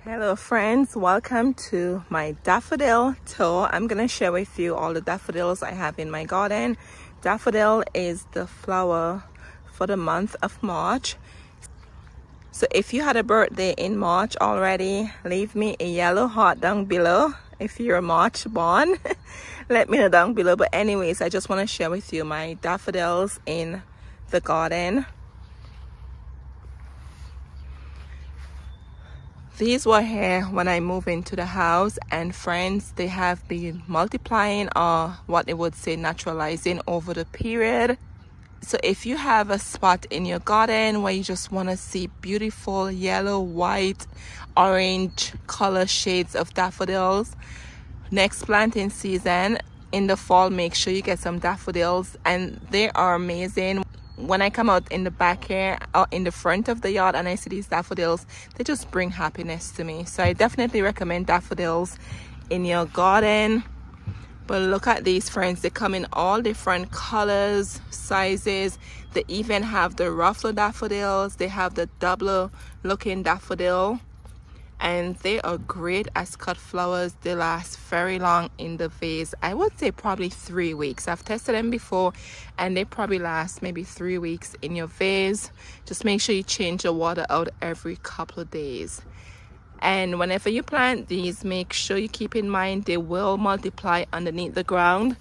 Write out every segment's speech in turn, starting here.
Hello friends, welcome to my daffodil tour. I'm gonna share with you all the daffodils I have in my garden. Daffodil is the flower for the month of March. So if you had a birthday in March already, leave me a yellow heart down below. If you're March born, let me know down below. But anyways, I just want to share with you my daffodils in the garden. These were here when I moved into the house, and friends, they have been multiplying, or what they would say naturalizing, over the period. So if you have a spot in your garden where you just want to see beautiful yellow, white, orange color shades of daffodils, next planting season in the fall, make sure you get some daffodils, and they are amazing. When I come out in the back here or in the front of the yard and I see these daffodils, they just bring happiness to me. So I definitely recommend daffodils in your garden. But look at these, friends, they come in all different colors, sizes. They even have the ruffle daffodils, they have the double looking daffodil, and they are great as cut flowers. They last very long in the vase. I would say probably 3 weeks. I've tested them before and they probably last maybe 3 weeks in your vase. Just make sure you change the water out every couple of days. And whenever you plant these, make sure you keep in mind they will multiply underneath the ground.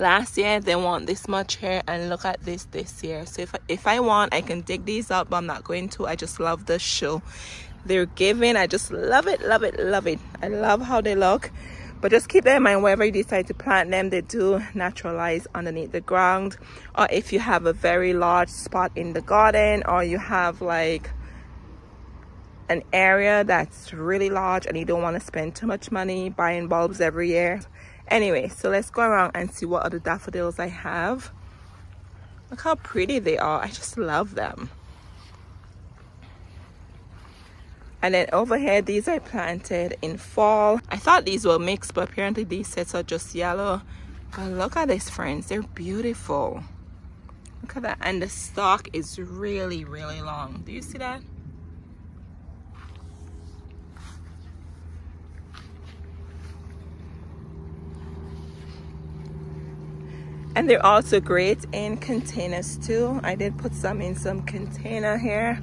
Last year they weren't this much here, and look at this year. So if I want, I can dig these up, but I'm not going to. I just love the show they're giving. I just love it, love it, love it. I love how they look. But just keep that in mind wherever you decide to plant them. They do naturalize underneath the ground. Or if you have a very large spot in the garden, or you have like an area that's really large and you don't want to spend too much money buying bulbs every year. Anyway, so let's go around and see what other daffodils I have. Look how pretty they are. I just love them. And then over here, these I planted in fall. I thought these were mixed, but apparently these sets are just yellow. But look at this, friends, they're beautiful. Look at that. And the stalk is really, really long. Do you see that? And they're also great in containers too. I did put some in some container here.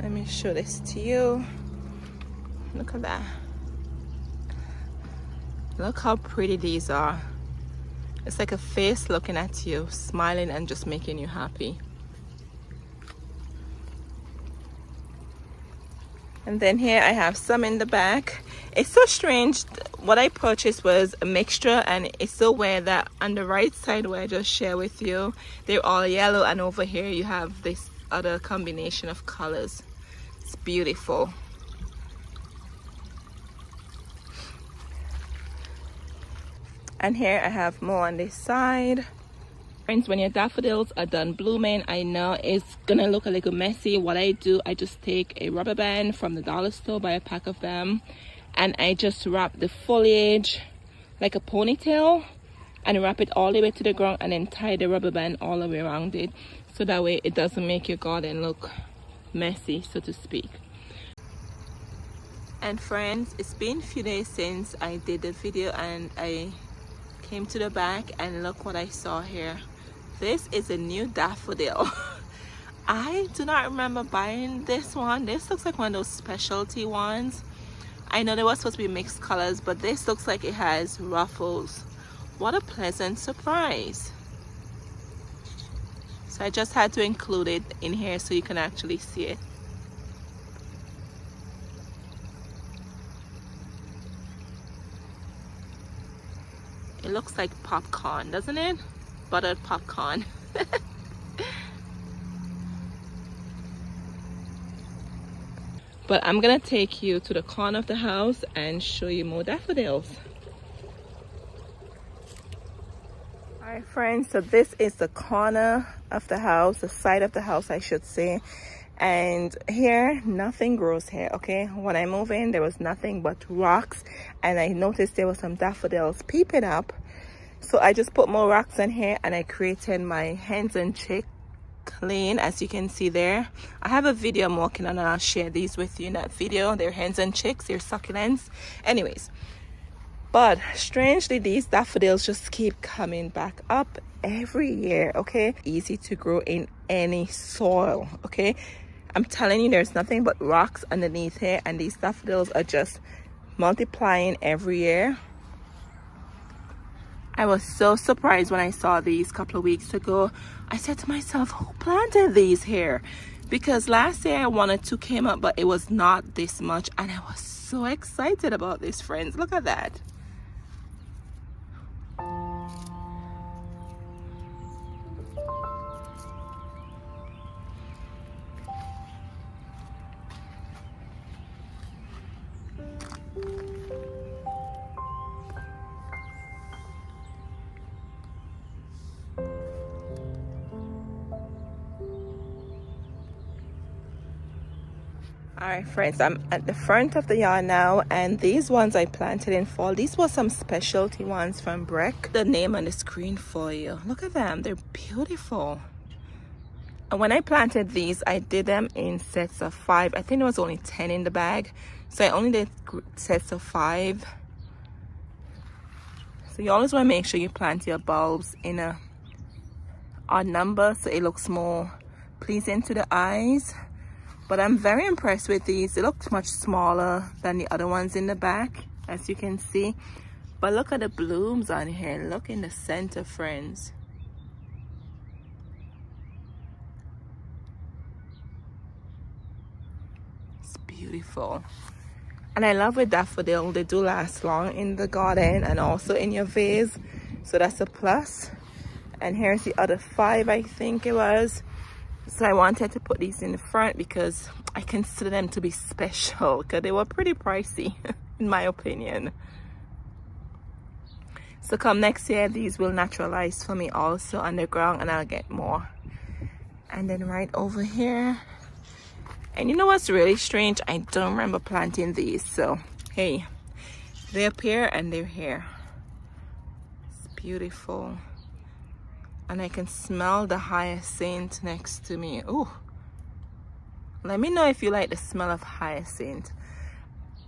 Let me show this to you. Look at that. Look how pretty these are. It's like a face looking at you, smiling and just making you happy. And then here I have some in the back. It's so strange. What I purchased was a mixture, and it's so weird that on the right side where I just share with you, they're all yellow, and over here you have this other combination of colors. It's beautiful. And here I have more on this side. Friends, when your daffodils are done blooming, I know it's gonna look a little messy. What I do, I just take a rubber band from the dollar store, buy a pack of them, and I just wrap the foliage like a ponytail and wrap it all the way to the ground, and then tie the rubber band all the way around it, so that way it doesn't make your garden look messy, so to speak. And friends, it's been a few days since I did the video, and I came to the back and look what I saw here. This is a new daffodil. I do not remember buying this one. This looks like one of those specialty ones. I know they were supposed to be mixed colors, but this looks like it has ruffles. What a pleasant surprise. So I just had to include it in here so you can actually see it. It looks like popcorn, doesn't it? Buttered popcorn. But I'm gonna take you to the corner of the house and show you more daffodils. Alright friends, so this is the corner of the house, the side of the house I should say. And here, nothing grows here, okay? When I moved in, there was nothing but rocks, and I noticed there were some daffodils peeping up. So I just put more rocks in here, and I created my hens and chick clean, as you can see there. I have a video I'm working on and I'll share these with you in that video. They're hens and chicks, they're succulents. Anyways, but strangely these daffodils just keep coming back up every year. Okay, easy to grow in any soil. Okay, I'm telling you, there's nothing but rocks underneath here, and these daffodils are just multiplying every year. I was so surprised when I saw these a couple of weeks ago. I said to myself, who planted these here? Because last year one or two came up, but it was not this much, and I was so excited about this, friends. Look at that. All right, friends, I'm at the front of the yard now, and these ones I planted in fall. These were some specialty ones from Breck. The name on the screen for you. Look at them, they're beautiful. And when I planted these, I did them in sets of 5. I think there was only 10 in the bag, so I only did sets of 5. So you always want to make sure you plant your bulbs in a odd number so it looks more pleasing to the eyes. But I'm very impressed with these. They look much smaller than the other ones in the back, as you can see. But look at the blooms on here. Look in the center, friends. It's beautiful. And I love with daffodil, they do last long in the garden and also in your vase. So that's a plus. And here's the other 5, I think it was. So I wanted to put these in the front because I consider them to be special, because they were pretty pricey in my opinion. So come next year, these will naturalize for me also underground, and I'll get more. And then right over here, and you know what's really strange? I don't remember planting these. So hey, they appear and they're here. It's beautiful. And I can smell the hyacinth next to me. Oh, let me know if you like the smell of hyacinth.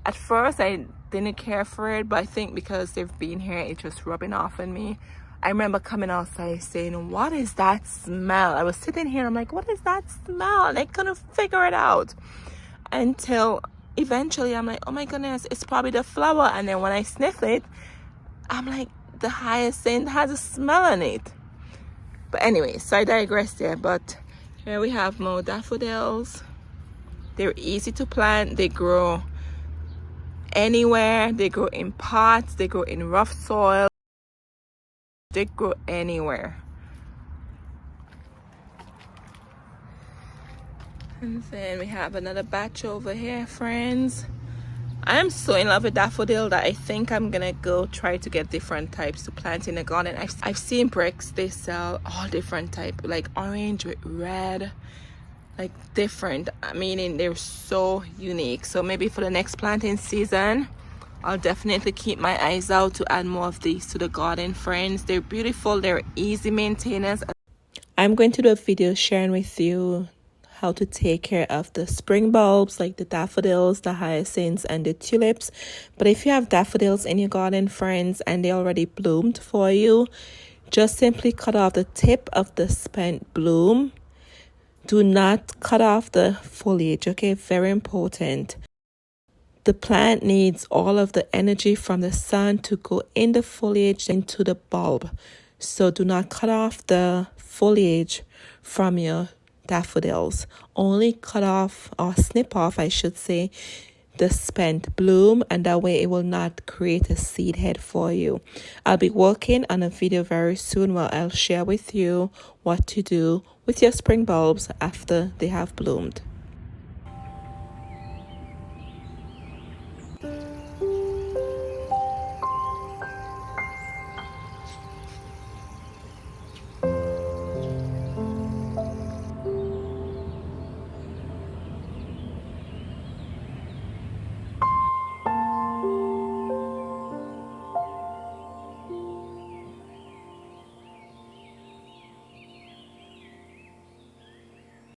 At first I didn't care for it, but I think because they've been here, it's just rubbing off on me. I remember coming outside saying, what is that smell? I was sitting here and I'm like, what is that smell? And I couldn't figure it out until eventually I'm like, oh my goodness, it's probably the flower. And then when I sniff it, I'm like, the hyacinth has a smell on it. But anyway, so I digress there. But here we have more daffodils. They're easy to plant. They grow anywhere. They grow in pots. They grow in rough soil. They grow anywhere. And then we have another batch over here, friends. I am so in love with daffodil that I think I'm gonna go try to get different types to plant in the garden. I've seen bricks, they sell all different type, like orange with red, like different, meaning they're so unique. So maybe for the next planting season, I'll definitely keep my eyes out to add more of these to the garden, friends. They're beautiful, they're easy maintenance. I'm going to do a video sharing with you how to take care of the spring bulbs, like the daffodils, the hyacinths, and the tulips. But if you have daffodils in your garden, friends, and they already bloomed for you, just simply cut off the tip of the spent bloom. Do not cut off the foliage, okay? Very important. The plant needs all of the energy from the sun to go in the foliage into the bulb. So do not cut off the foliage from your daffodils. Only cut off, or snip off I should say, the spent bloom, and that way it will not create a seed head for you. I'll be working on a video very soon where I'll share with you what to do with your spring bulbs after they have bloomed.